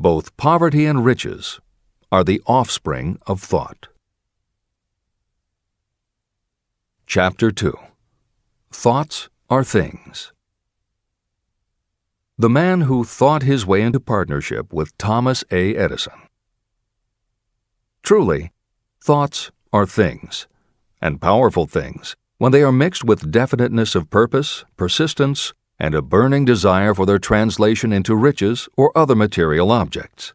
Both poverty and riches are the offspring of thought. Chapter 2. Thoughts are things. The man who thought his way into partnership with Thomas A. Edison. Truly, thoughts are things, and powerful things, when they are mixed with definiteness of purpose, persistence, and a burning desire for their translation into riches or other material objects.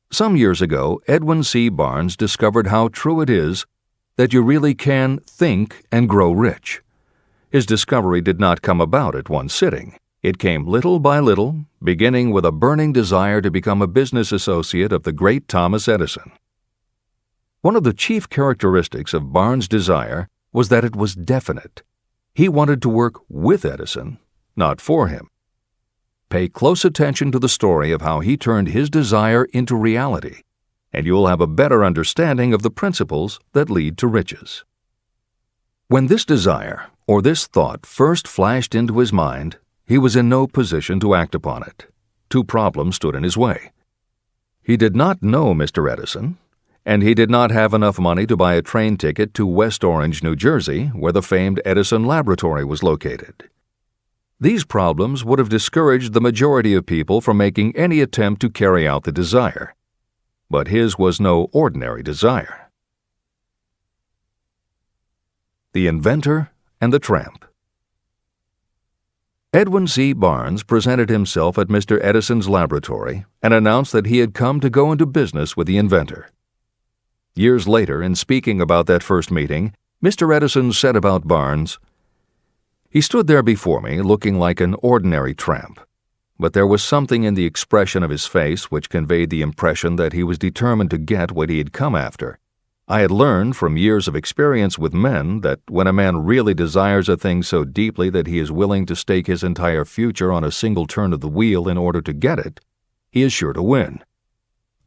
Some years ago, Edwin C. Barnes discovered how true it is that you really can think and grow rich. His discovery did not come about at one sitting. It came little by little, beginning with a burning desire to become a business associate of the great Thomas Edison. One of the chief characteristics of Barnes' desire was that it was definite. He wanted to work with Edison, not for him. Pay close attention to the story of how he turned his desire into reality, and you'll have a better understanding of the principles that lead to riches. When this desire, or this thought, first flashed into his mind, he was in no position to act upon it. Two problems stood in his way. He did not know Mr. Edison, and he did not have enough money to buy a train ticket to West Orange, New Jersey, where the famed Edison Laboratory was located. These problems would have discouraged the majority of people from making any attempt to carry out the desire. But his was no ordinary desire. The Inventor and the Tramp. Edwin C. Barnes presented himself at Mr. Edison's laboratory and announced that he had come to go into business with the inventor. Years later, in speaking about that first meeting, Mr. Edison said about Barnes, "He stood there before me looking like an ordinary tramp, but there was something in the expression of his face which conveyed the impression that he was determined to get what he had come after. I had learned from years of experience with men that when a man really desires a thing so deeply that he is willing to stake his entire future on a single turn of the wheel in order to get it, he is sure to win.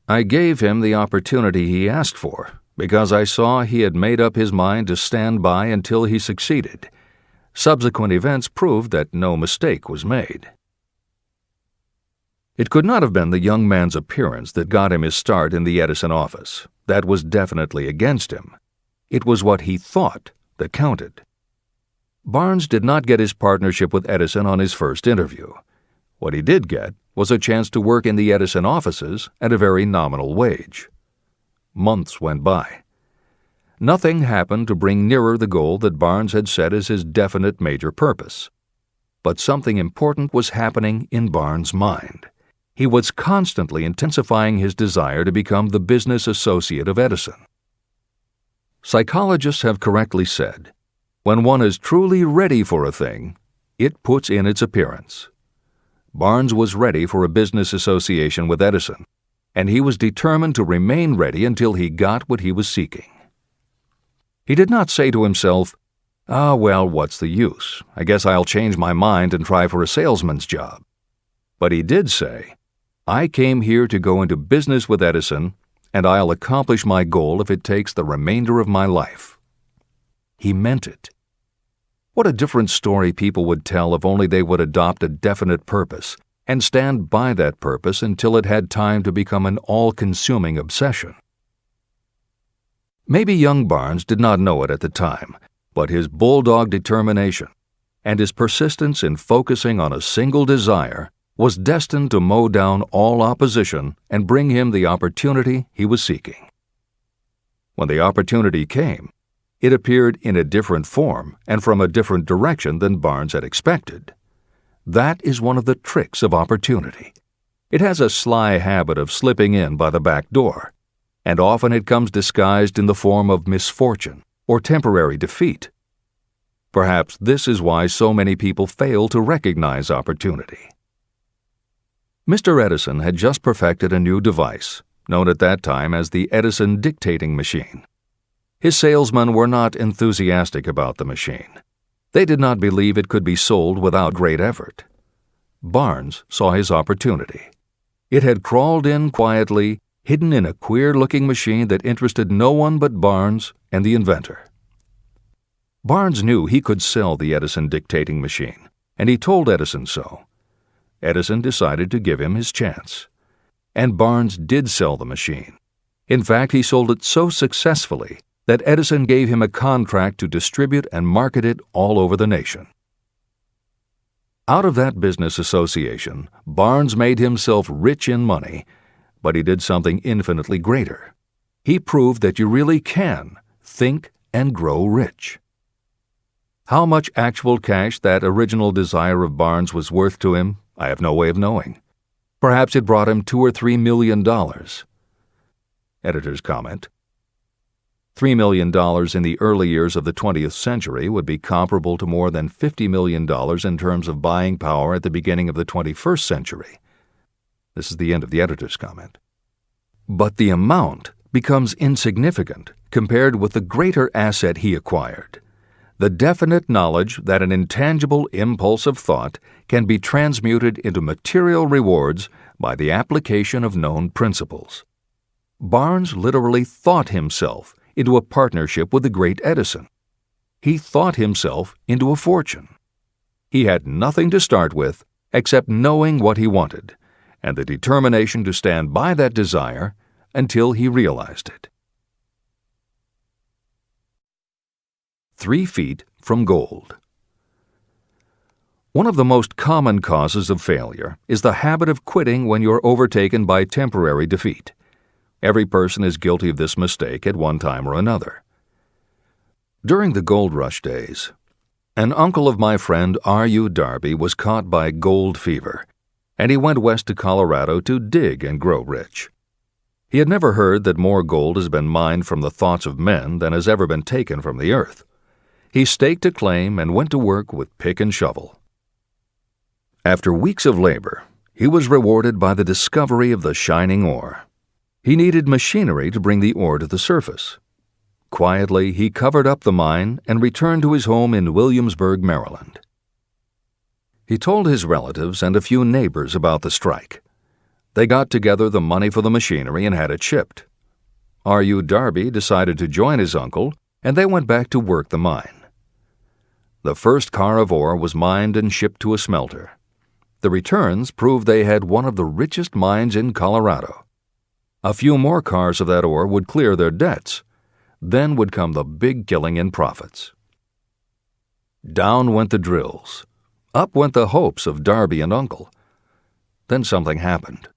I gave him the opportunity he asked for, because I saw he had made up his mind to stand by until he succeeded. Subsequent events proved that no mistake was made." It could not have been the young man's appearance that got him his start in the Edison office. That was definitely against him. It was what he thought that counted. Barnes did not get his partnership with Edison on his first interview. What he did get was a chance to work in the Edison offices at a very nominal wage. Months went by. Nothing happened to bring nearer the goal that Barnes had set as his definite major purpose. But something important was happening in Barnes' mind. He was constantly intensifying his desire to become the business associate of Edison. Psychologists have correctly said, when one is truly ready for a thing, it puts in its appearance. Barnes was ready for a business association with Edison, and he was determined to remain ready until he got what he was seeking. He did not say to himself, well, what's the use? I guess I'll change my mind and try for a salesman's job. But he did say, I came here to go into business with Edison, and I'll accomplish my goal if it takes the remainder of my life. He meant it. What a different story people would tell if only they would adopt a definite purpose and stand by that purpose until it had time to become an all-consuming obsession. Maybe young Barnes did not know it at the time, but his bulldog determination and his persistence in focusing on a single desire was destined to mow down all opposition and bring him the opportunity he was seeking. When the opportunity came, it appeared in a different form and from a different direction than Barnes had expected. That is one of the tricks of opportunity. It has a sly habit of slipping in by the back door, and often it comes disguised in the form of misfortune or temporary defeat. Perhaps this is why so many people fail to recognize opportunity. Mr. Edison had just perfected a new device, known at that time as the Edison dictating machine. His salesmen were not enthusiastic about the machine. They did not believe it could be sold without great effort. Barnes saw his opportunity. It had crawled in quietly, hidden in a queer-looking machine that interested no one but Barnes and the inventor. Barnes knew he could sell the Edison dictating machine, and he told Edison so. Edison decided to give him his chance. and Barnes did sell the machine. In fact, he sold it so successfully that Edison gave him a contract to distribute and market it all over the nation. Out of that business association, Barnes made himself rich in money, but he did something infinitely greater. He proved that you really can think and grow rich. How much actual cash that original desire of Barnes was worth to him, I have no way of knowing. Perhaps it brought him $2 or $3 million. Editor's comment: $3 million in the early years of the 20th century would be comparable to more than $50 million in terms of buying power at the beginning of the 21st century. This is the end of the editor's comment. But the amount becomes insignificant compared with the greater asset he acquired: the definite knowledge that an intangible impulse of thought can be transmuted into material rewards by the application of known principles. Barnes literally thought himself into a partnership with the great Edison. He thought himself into a fortune. He had nothing to start with except knowing what he wanted and the determination to stand by that desire until he realized it. 3 feet from gold. One of the most common causes of failure is the habit of quitting when you're overtaken by temporary defeat. Every person is guilty of this mistake at one time or another. During the gold rush days, an uncle of my friend R.U. Darby was caught by gold fever, and he went west to Colorado to dig and grow rich. He had never heard that more gold has been mined from the thoughts of men than has ever been taken from the earth. He staked a claim and went to work with pick and shovel. After weeks of labor, he was rewarded by the discovery of the shining ore. He needed machinery to bring the ore to the surface. Quietly, he covered up the mine and returned to his home in Williamsburg, Maryland. He told his relatives and a few neighbors about the strike. They got together the money for the machinery and had it shipped. R.U. Darby decided to join his uncle, and they went back to work the mine. The first car of ore was mined and shipped to a smelter. The returns proved they had one of the richest mines in Colorado. A few more cars of that ore would clear their debts. Then would come the big killing in profits. Down went the drills. Up went the hopes of Darby and Uncle. Then something happened.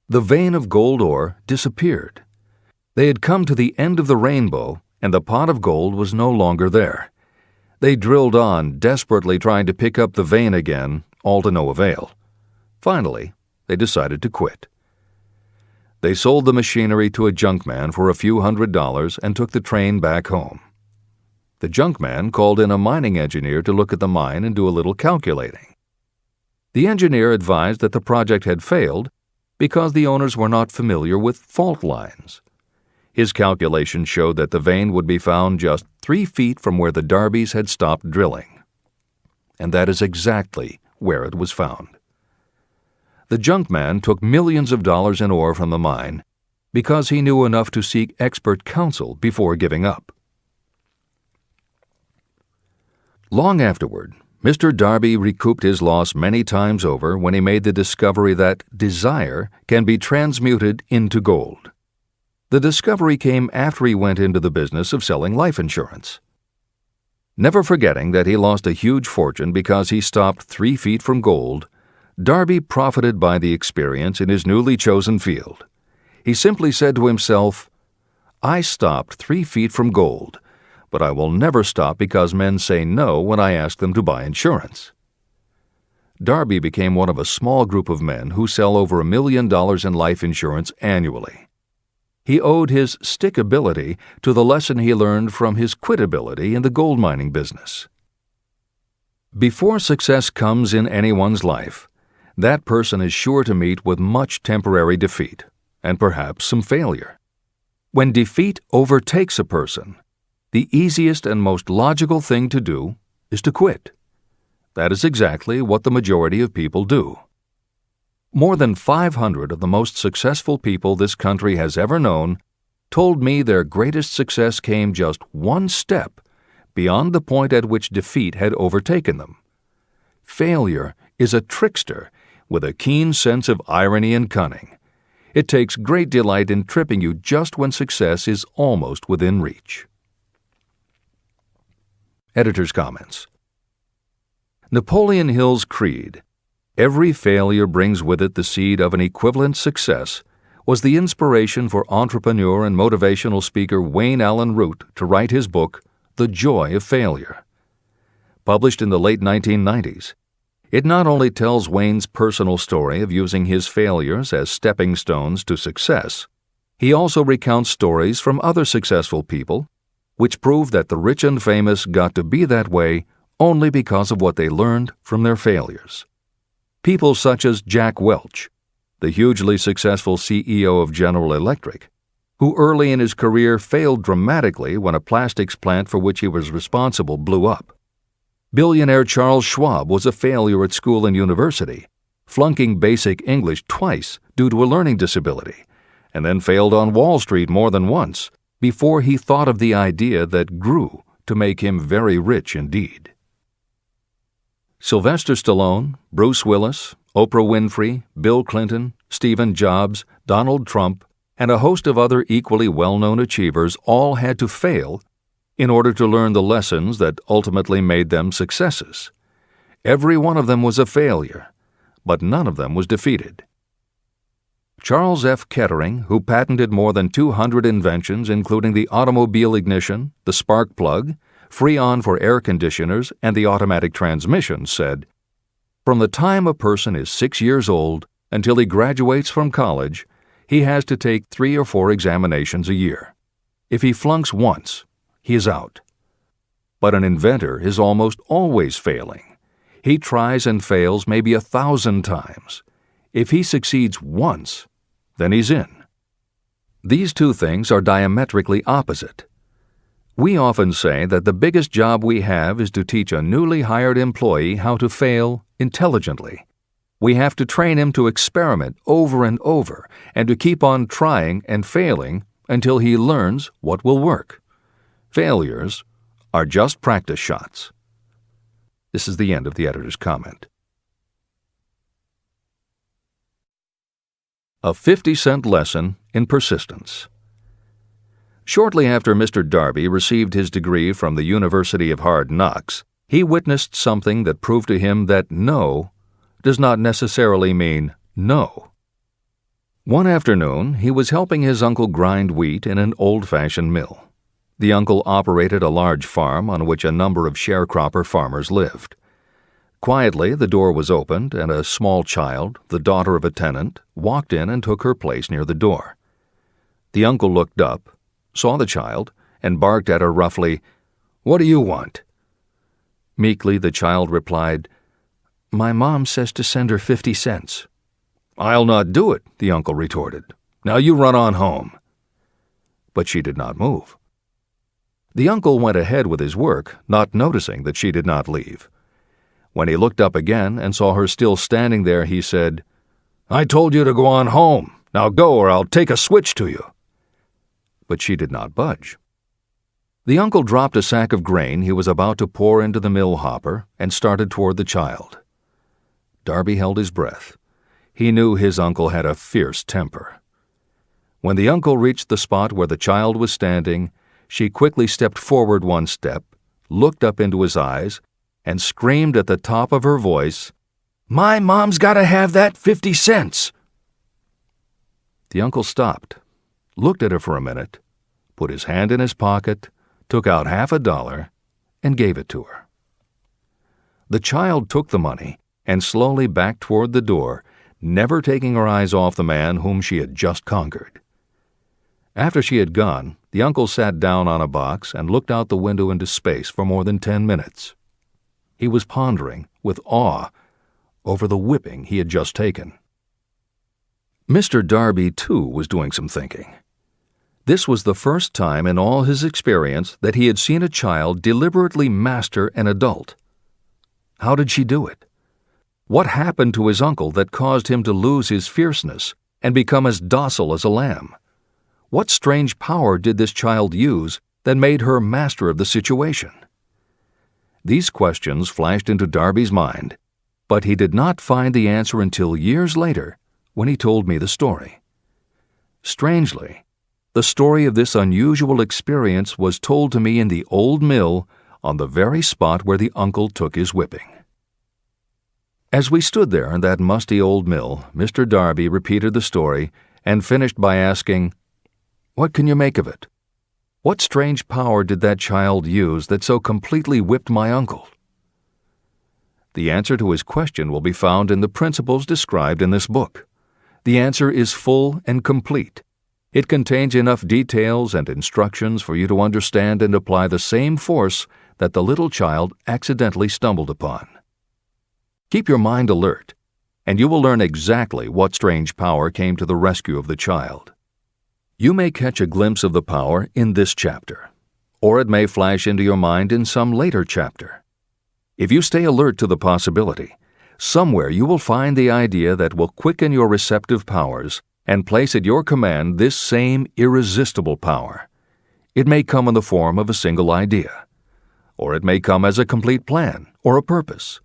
The vein of gold ore disappeared. They had come to the end of the rainbow, and the pot of gold was no longer there. They drilled on, desperately trying to pick up the vein again, all to no avail. Finally, they decided to quit. They sold the machinery to a junkman for a few $100s and took the train back home. The junkman called in a mining engineer to look at the mine and do a little calculating. The engineer advised that the project had failed because the owners were not familiar with fault lines. His calculations showed that the vein would be found just 3 feet from where the Darbys had stopped drilling. And that is exactly where it was found. The junkman took millions of dollars in ore from the mine because he knew enough to seek expert counsel before giving up. Long afterward, Mr. Darby recouped his loss many times over when he made the discovery that desire can be transmuted into gold. The discovery came after he went into the business of selling life insurance. Never forgetting that he lost a huge fortune because he stopped 3 feet from gold, Darby profited by the experience in his newly chosen field. He simply said to himself, "I stopped 3 feet from gold, but I will never stop because men say no when I ask them to buy insurance." Darby became one of a small group of men who sell over $1 million in life insurance annually. He owed his stickability to the lesson he learned from his quitability in the gold mining business. Before success comes in anyone's life, that person is sure to meet with much temporary defeat, and perhaps some failure. When defeat overtakes a person, the easiest and most logical thing to do is to quit. That is exactly what the majority of people do. More than 500 of the most successful people this country has ever known told me their greatest success came just one step beyond the point at which defeat had overtaken them. Failure is a trickster with a keen sense of irony and cunning. It takes great delight in tripping you just when success is almost within reach. Editor's comments. Napoleon Hill's creed, "Every failure brings with it the seed of an equivalent success," was the inspiration for entrepreneur and motivational speaker Wayne Allen Root to write his book, The Joy of Failure. Published in the late 1990s, it not only tells Wayne's personal story of using his failures as stepping stones to success, he also recounts stories from other successful people, which prove that the rich and famous got to be that way only because of what they learned from their failures. People such as Jack Welch, the hugely successful CEO of General Electric, who early in his career failed dramatically when a plastics plant for which he was responsible blew up. Billionaire Charles Schwab was a failure at school and university, flunking basic English twice due to a learning disability, and then failed on Wall Street more than once before he thought of the idea that grew to make him very rich indeed. Sylvester Stallone, Bruce Willis, Oprah Winfrey, Bill Clinton, Stephen Jobs, Donald Trump, and a host of other equally well-known achievers all had to fail in order to learn the lessons that ultimately made them successes. Every one of them was a failure, but none of them was defeated. Charles F. Kettering, who patented more than 200 inventions including the automobile ignition, the spark plug, Freon for air conditioners, and the automatic transmission, said, "From the time a person is 6 years old until he graduates from college, he has to take 3 or 4 examinations a year. If he flunks once, he is out. But an inventor is almost always failing. He tries and fails maybe 1,000 times. If he succeeds once, then he's in." These two things are diametrically opposite. We often say that the biggest job we have is to teach a newly hired employee how to fail intelligently. We have to train him to experiment over and over and to keep on trying and failing until he learns what will work. Failures are just practice shots. This is the end of the editor's comment. A 50-cent lesson in persistence. Shortly after Mr. Darby received his degree from the University of Hard Knocks, he witnessed something that proved to him that no does not necessarily mean no. One afternoon, he was helping his uncle grind wheat in an old-fashioned mill. The uncle operated a large farm on which a number of sharecropper farmers lived. Quietly, the door was opened, and a small child, the daughter of a tenant, walked in and took her place near the door. The uncle looked up, saw the child, and barked at her roughly, "What do you want?" Meekly, the child replied, "My mom says to send her 50 cents. "I'll not do it," the uncle retorted. "Now you run on home." But she did not move. The uncle went ahead with his work, not noticing that she did not leave. When he looked up again and saw her still standing there, he said, "I told you to go on home. Now go or I'll take a switch to you." But she did not budge. The uncle dropped a sack of grain he was about to pour into the mill hopper and started toward the child. Darby held his breath. He knew his uncle had a fierce temper. When the uncle reached the spot where the child was standing, she quickly stepped forward one step, looked up into his eyes, and screamed at the top of her voice, "My mom's got to have that 50 cents!" The uncle stopped, looked at her for a minute, put his hand in his pocket, took out $50, and gave it to her. The child took the money and slowly backed toward the door, never taking her eyes off the man whom she had just conquered. After she had gone, the uncle sat down on a box and looked out the window into space for more than 10 minutes. He was pondering, with awe, over the whipping he had just taken. Mr. Darby, too, was doing some thinking. This was the first time in all his experience that he had seen a child deliberately master an adult. How did she do it? What happened to his uncle that caused him to lose his fierceness and become as docile as a lamb? What strange power did this child use that made her master of the situation? These questions flashed into Darby's mind, but he did not find the answer until years later when he told me the story. Strangely, the story of this unusual experience was told to me in the old mill on the very spot where the uncle took his whipping. As we stood there in that musty old mill, Mr. Darby repeated the story and finished by asking, "What can you make of it? What strange power did that child use that so completely whipped my uncle?" The answer to his question will be found in the principles described in this book. The answer is full and complete. It contains enough details and instructions for you to understand and apply the same force that the little child accidentally stumbled upon. Keep your mind alert, and you will learn exactly what strange power came to the rescue of the child. You may catch a glimpse of the power in this chapter, or it may flash into your mind in some later chapter. If you stay alert to the possibility, somewhere you will find the idea that will quicken your receptive powers and place at your command this same irresistible power. It may come in the form of a single idea, or it may come as a complete plan or a purpose.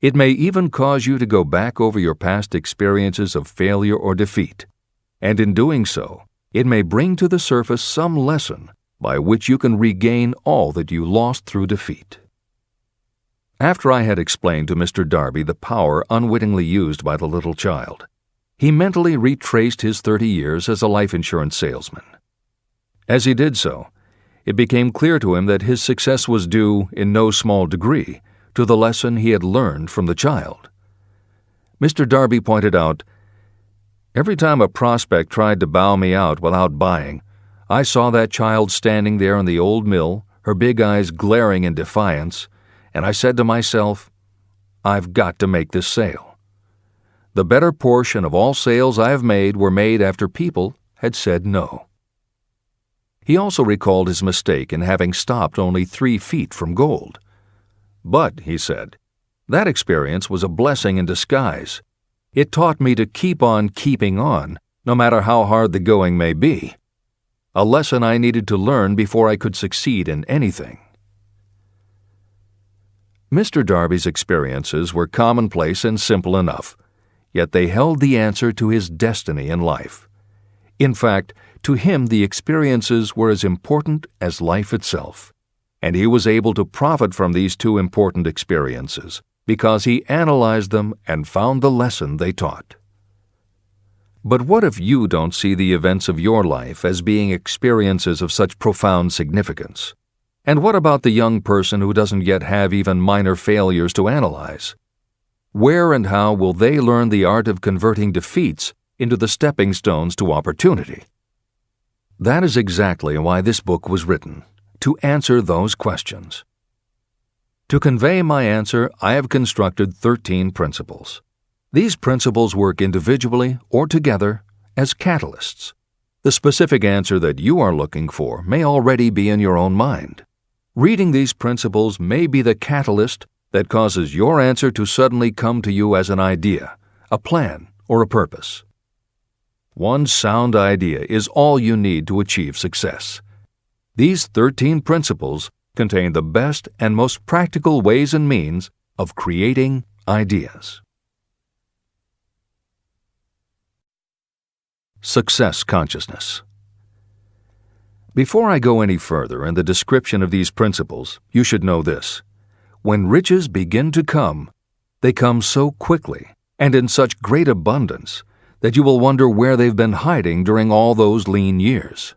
It may even cause you to go back over your past experiences of failure or defeat, and in doing so, it may bring to the surface some lesson by which you can regain all that you lost through defeat. After I had explained to Mr. Darby the power unwittingly used by the little child, he mentally retraced his 30 years as a life insurance salesman. As he did so, it became clear to him that his success was due, in no small degree, to the lesson he had learned from the child. Mr. Darby pointed out, "Every time a prospect tried to bow me out without buying, I saw that child standing there in the old mill, her big eyes glaring in defiance, and I said to myself, 'I've got to make this sale.' The better portion of all sales I have made were made after people had said no." He also recalled his mistake in having stopped only 3 feet from gold. "But," he said, "that experience was a blessing in disguise. It taught me to keep on keeping on, no matter how hard the going may be. A lesson I needed to learn before I could succeed in anything." Mr. Darby's experiences were commonplace and simple enough, yet they held the answer to his destiny in life. In fact, to him the experiences were as important as life itself, and he was able to profit from these 2 important experiences because he analyzed them and found the lesson they taught. But what if you don't see the events of your life as being experiences of such profound significance? And what about the young person who doesn't yet have even minor failures to analyze? Where and how will they learn the art of converting defeats into the stepping stones to opportunity? That is exactly why this book was written, to answer those questions. To convey my answer, I have constructed 13 principles. These principles work individually or together as catalysts. The specific answer that you are looking for may already be in your own mind. Reading these principles may be the catalyst that causes your answer to suddenly come to you as an idea, a plan, or a purpose. One sound idea is all you need to achieve success. These 13 principles contain the best and most practical ways and means of creating ideas. Success consciousness. Before I go any further in the description of these principles, you should know this. When riches begin to come, they come so quickly and in such great abundance that you will wonder where they've been hiding during all those lean years.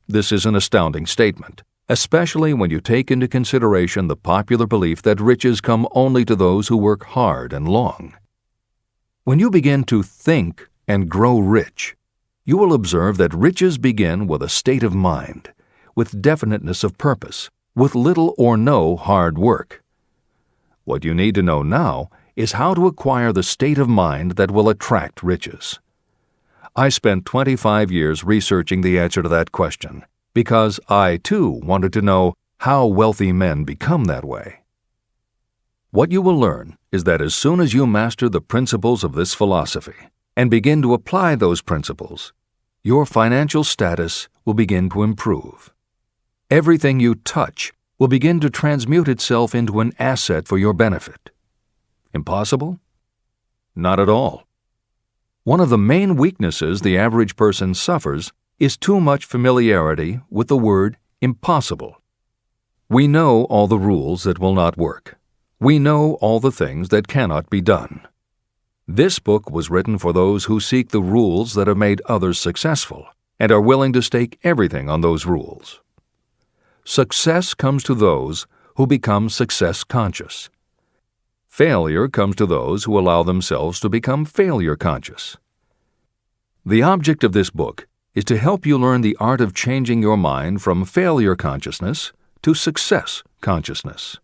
This is an astounding statement, especially when you take into consideration the popular belief that riches come only to those who work hard and long. When you begin to think and grow rich, you will observe that riches begin with a state of mind, with definiteness of purpose, with little or no hard work. What you need to know now is how to acquire the state of mind that will attract riches. I spent 25 years researching the answer to that question because I, too, wanted to know how wealthy men become that way. What you will learn is that as soon as you master the principles of this philosophy and begin to apply those principles, your financial status will begin to improve. Everything you touch will begin to transmute itself into an asset for your benefit. Impossible? Not at all. One of the main weaknesses the average person suffers is too much familiarity with the word impossible. We know all the rules that will not work. We know all the things that cannot be done. This book was written for those who seek the rules that have made others successful and are willing to stake everything on those rules. Success comes to those who become success conscious. Failure comes to those who allow themselves to become failure conscious. The object of this book is to help you learn the art of changing your mind from failure consciousness to success consciousness.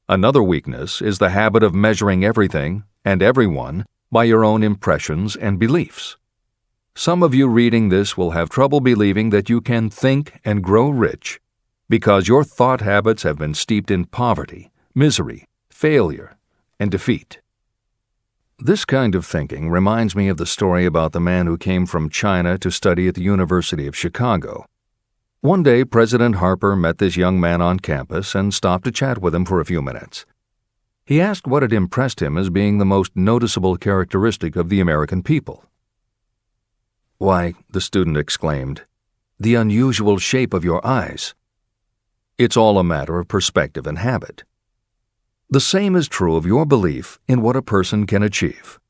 Another weakness is the habit of measuring everything and everyone by your own impressions and beliefs. Some of you reading this will have trouble believing that you can think and grow rich because your thought habits have been steeped in poverty, misery, failure, and defeat. This kind of thinking reminds me of the story about the man who came from China to study at the University of Chicago. One day, President Harper met this young man on campus and stopped to chat with him for a few minutes. He asked what had impressed him as being the most noticeable characteristic of the American people. "Why," the student exclaimed, "the unusual shape of your eyes." It's all a matter of perspective and habit. The same is true of your belief in what a person can achieve.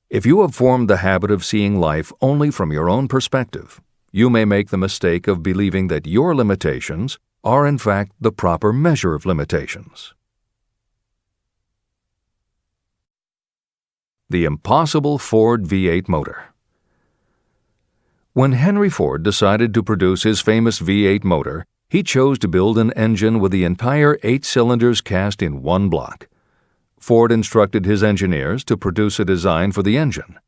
If you have formed the habit of seeing life only from your own perspective, you may make the mistake of believing that your limitations are in fact the proper measure of limitations. The impossible Ford V8 motor. When Henry Ford decided to produce his famous V8 motor, he chose to build an engine with the entire 8 cylinders cast in one block. Ford instructed his engineers to produce a design for the engine.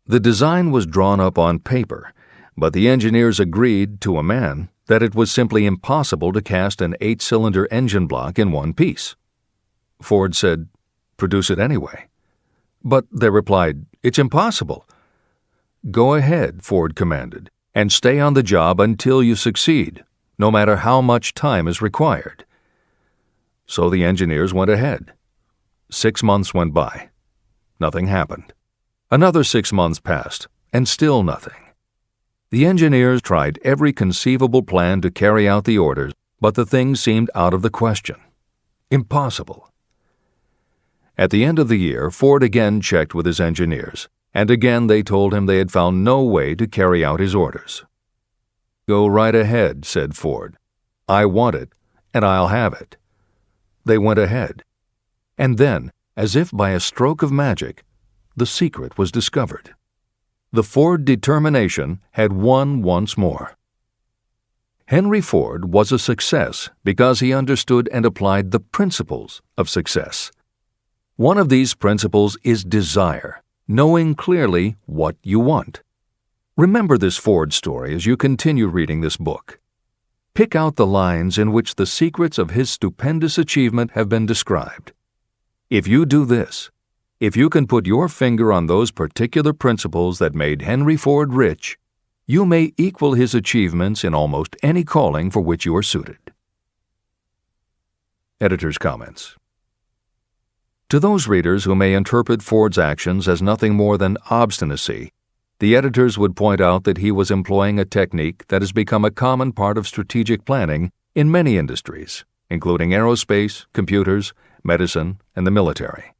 The design was drawn up on paper, but the engineers agreed to a man that it was simply impossible to cast an 8-cylinder engine block in one piece. Ford said, "Produce it anyway." But they replied, "It's impossible." "Go ahead," Ford commanded, "and stay on the job until you succeed, no matter how much time is required." So the engineers went ahead. 6 months went by. Nothing happened. Another 6 months passed, and still nothing. The engineers tried every conceivable plan to carry out the orders, but the thing seemed out of the question. Impossible. At the end of the year, Ford again checked with his engineers, and again they told him they had found no way to carry out his orders. "Go right ahead," said Ford. "I want it, and I'll have it." They went ahead. And then, as if by a stroke of magic, the secret was discovered. The Ford determination had won once more. Henry Ford was a success because he understood and applied the principles of success. One of these principles is desire, knowing clearly what you want. Remember this Ford story as you continue reading this book. Pick out the lines in which the secrets of his stupendous achievement have been described. If you do this, if you can put your finger on those particular principles that made Henry Ford rich, you may equal his achievements in almost any calling for which you are suited. Editor's comments. To those readers who may interpret Ford's actions as nothing more than obstinacy, the editors would point out that he was employing a technique that has become a common part of strategic planning in many industries, including aerospace, computers, medicine, and the military.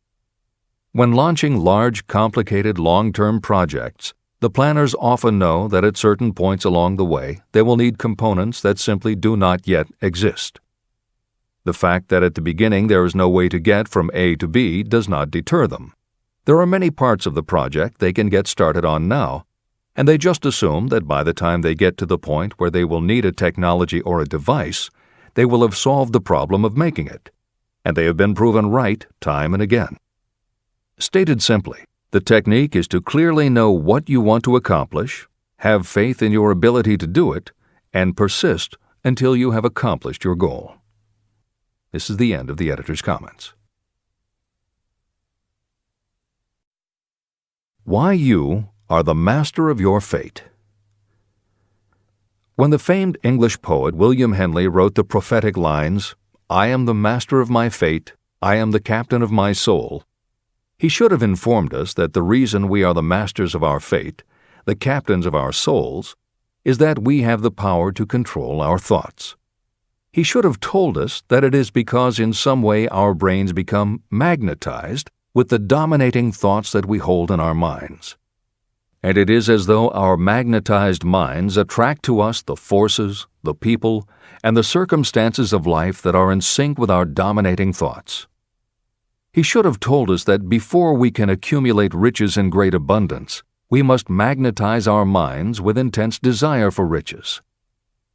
When launching large, complicated, long-term projects, the planners often know that at certain points along the way they will need components that simply do not yet exist. The fact that at the beginning there is no way to get from A to B does not deter them. There are many parts of the project they can get started on now, and they just assume that by the time they get to the point where they will need a technology or a device, they will have solved the problem of making it, and they have been proven right time and again. Stated simply, the technique is to clearly know what you want to accomplish, have faith in your ability to do it, and persist until you have accomplished your goal. This is the end of the editor's comments. Why you are the master of your fate. When the famed English poet William Henley wrote the prophetic lines, "I am the master of my fate, I am the captain of my soul," He should have informed us that the reason we are the masters of our fate, the captains of our souls, is that we have the power to control our thoughts. He should have told us that it is because in some way our brains become magnetized with the dominating thoughts that we hold in our minds. And it is as though our magnetized minds attract to us the forces, the people, and the circumstances of life that are in sync with our dominating thoughts. He should have told us that before we can accumulate riches in great abundance, we must magnetize our minds with intense desire for riches.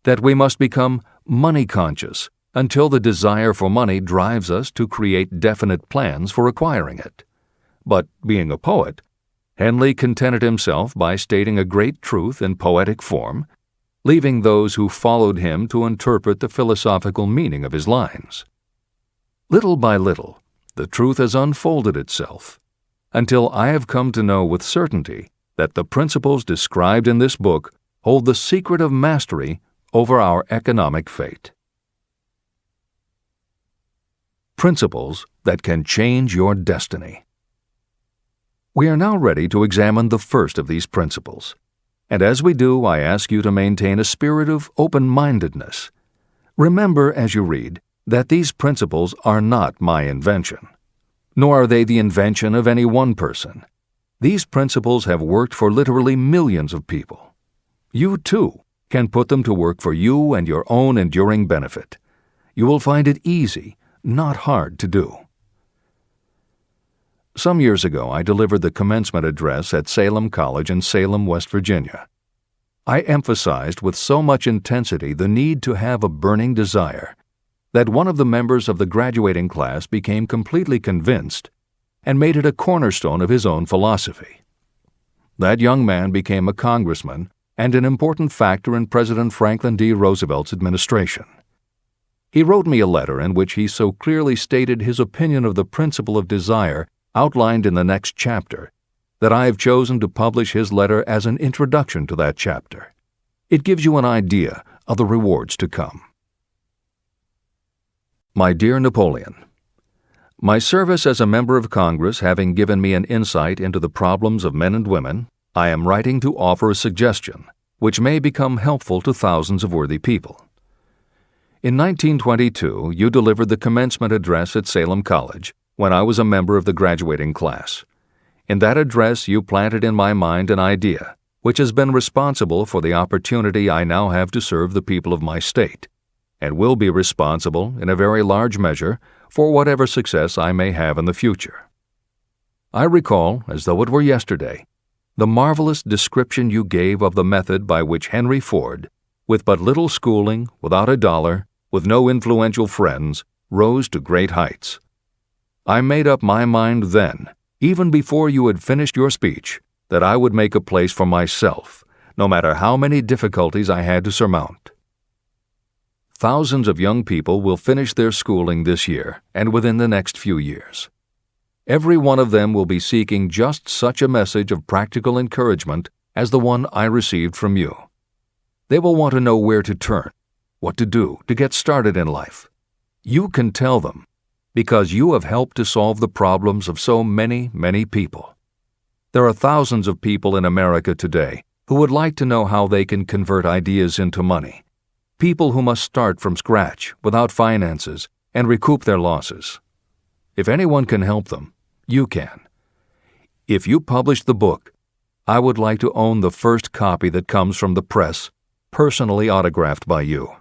That we must become money-conscious until the desire for money drives us to create definite plans for acquiring it. But being a poet, Henley contented himself by stating a great truth in poetic form, leaving those who followed him to interpret the philosophical meaning of his lines. Little by little, the truth has unfolded itself, until I have come to know with certainty that the principles described in this book hold the secret of mastery over our economic fate. Principles that can change your destiny. We are now ready to examine the first of these principles, and as we do, I ask you to maintain a spirit of open-mindedness. Remember as you read that these principles are not my invention, nor are they the invention of any one person. These principles have worked for literally millions of people. You, too, can put them to work for you and your own enduring benefit. You will find it easy, not hard to do. Some years ago, I delivered the commencement address at Salem College in Salem, West Virginia. I emphasized with so much intensity the need to have a burning desire that one of the members of the graduating class became completely convinced and made it a cornerstone of his own philosophy. That young man became a congressman and an important factor in President Franklin D. Roosevelt's administration. He wrote me a letter in which he so clearly stated his opinion of the principle of desire outlined in the next chapter that I have chosen to publish his letter as an introduction to that chapter. It gives you an idea of the rewards to come. My dear Napoleon, my service as a member of Congress having given me an insight into the problems of men and women, I am writing to offer a suggestion which may become helpful to thousands of worthy people. In 1922, you delivered the commencement address at Salem College when I was a member of the graduating class. In that address, you planted in my mind an idea which has been responsible for the opportunity I now have to serve the people of my state, and will be responsible in a very large measure for whatever success I may have in the future. I recall, as though it were yesterday, the marvelous description you gave of the method by which Henry Ford, with but little schooling, without a dollar, with no influential friends, rose to great heights. I made up my mind then, even before you had finished your speech, that I would make a place for myself, no matter how many difficulties I had to surmount. Thousands of young people will finish their schooling this year and within the next few years. Every one of them will be seeking just such a message of practical encouragement as the one I received from you. They will want to know where to turn, what to do to get started in life. You can tell them, because you have helped to solve the problems of so many, many people. There are thousands of people in America today who would like to know how they can convert ideas into money. People who must start from scratch without finances and recoup their losses. If anyone can help them, you can. If you publish the book, I would like to own the first copy that comes from the press, personally autographed by you.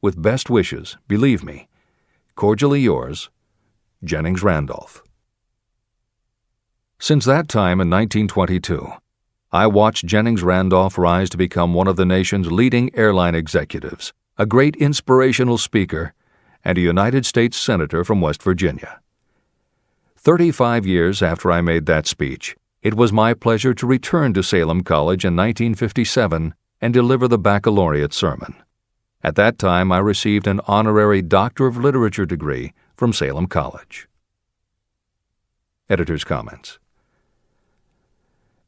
With best wishes, believe me, cordially yours, Jennings Randolph. Since that time in 1922, I watched Jennings Randolph rise to become one of the nation's leading airline executives, a great inspirational speaker, and a United States Senator from West Virginia. 35 years after I made that speech, it was my pleasure to return to Salem College in 1957 and deliver the baccalaureate sermon. At that time, I received an honorary Doctor of Literature degree from Salem College. Editor's comments.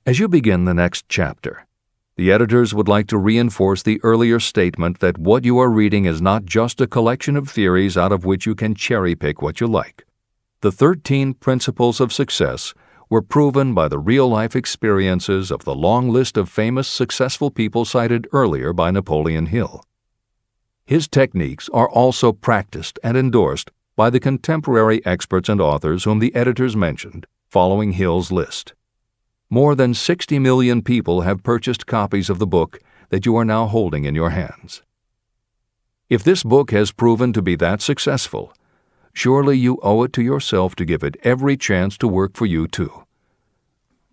As you begin the next chapter, the editors would like to reinforce the earlier statement that what you are reading is not just a collection of theories out of which you can cherry-pick what you like. The 13 principles of success were proven by the real-life experiences of the long list of famous successful people cited earlier by Napoleon Hill. His techniques are also practiced and endorsed by the contemporary experts and authors whom the editors mentioned, following Hill's list. More than 60 million people have purchased copies of the book that you are now holding in your hands. If this book has proven to be that successful, surely you owe it to yourself to give it every chance to work for you too.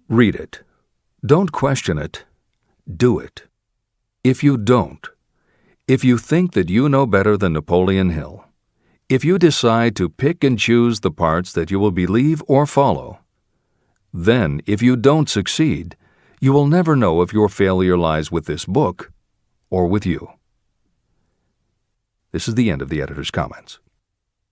Read it. Don't question it. Do it. If you don't, if you think that you know better than Napoleon Hill, if you decide to pick and choose the parts that you will believe or follow, then if you don't succeed, you will never know if your failure lies with this book or with you. This is the end of the editor's comments.